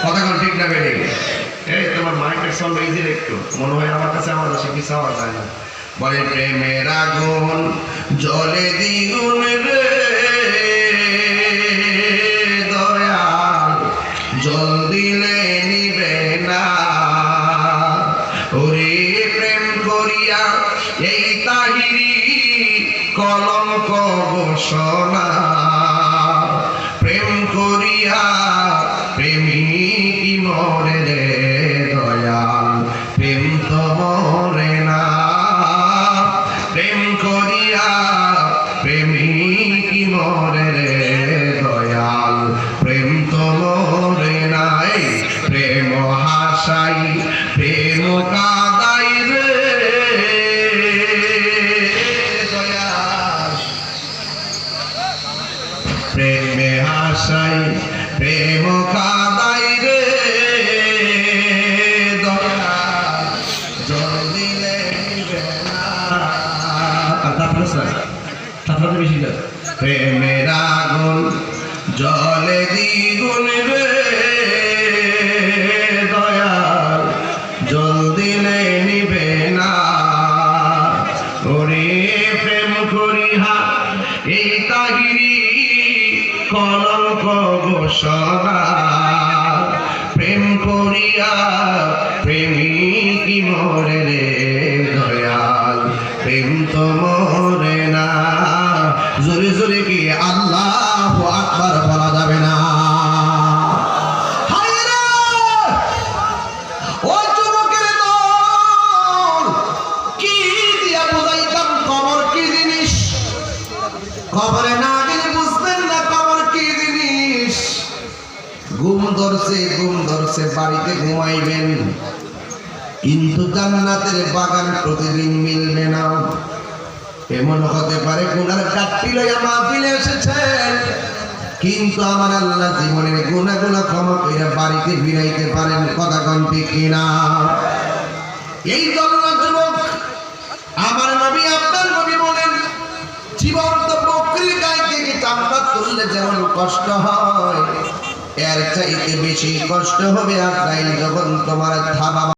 কথা কোন ঠিক না বেড়ে এই তোমার মাইকের সাউন্ড ইজি একটু মনে হয় আমার কাছে আমার কাছে কিছু আওয়াজ হয় না। বলে প্রেমের আগুন জ্বলে দ্বিগুণ রে দয়াল, জল দিলে নিবে না। ওরে প্রেম করিয়া এই তাহিরি কলঙ্ক ঘোষণা, প্রেম করিয়া প্রেমিক মরে রে দয়াল, প্রেম তো মরে না। প্রেম করিয়া প্রেমিক মরে রে দয়াল, প্রেম তো মরে নাই। প্রেম হাসাই প্রেম কাদাই রে দয়াল, প্রেমে হাসাই প্রেম কাদাই রে দয়াল, জল দিলে নিবে না। প্রেমের আগুন জলে দ্বিগুণ রে দয়াল, জল দিলে নিবে না। ওরে প্রেম করিয়া এই তাহিরি কলঙ্ক ঘোষণা, প্রেম করিয়া প্রেমিক মরে রে দয়াল, প্রেম তো মরে না। জোরে জোরে কি আল্লাহু আকবার বলা যাবে না? ও যুবকের দল, কি দিয়া বুঝাইতাম কবর কি জিনিস? কবরে না গেলে বুঝবেন না কবর কি জিনিস। ঘুম ধরছে বাড়িতে ঘুমাইবেন, কিন্তু জান্নাতের বাগান প্রতিদিন মিলবে না। এমন হতে পারে গুনার কাটটি লইয়া মাহফিলে এসেছেন, কিন্তু আমার আল্লাহ জীবনের গুনাহগুলো ক্ষমা করে বাড়িতে ফিরাইতে পারেন। কথা কোন ঠিক কিনা? এই জন্য যুবক, আমার নবী আপনার নবী বলেন, জীবন্ত বকরির গায়ে থেকে চামড়া তুললে যেমন কষ্ট হয়, এর চাইতে বেশি কষ্ট হবে আজরাইল যখন তোমার থাবা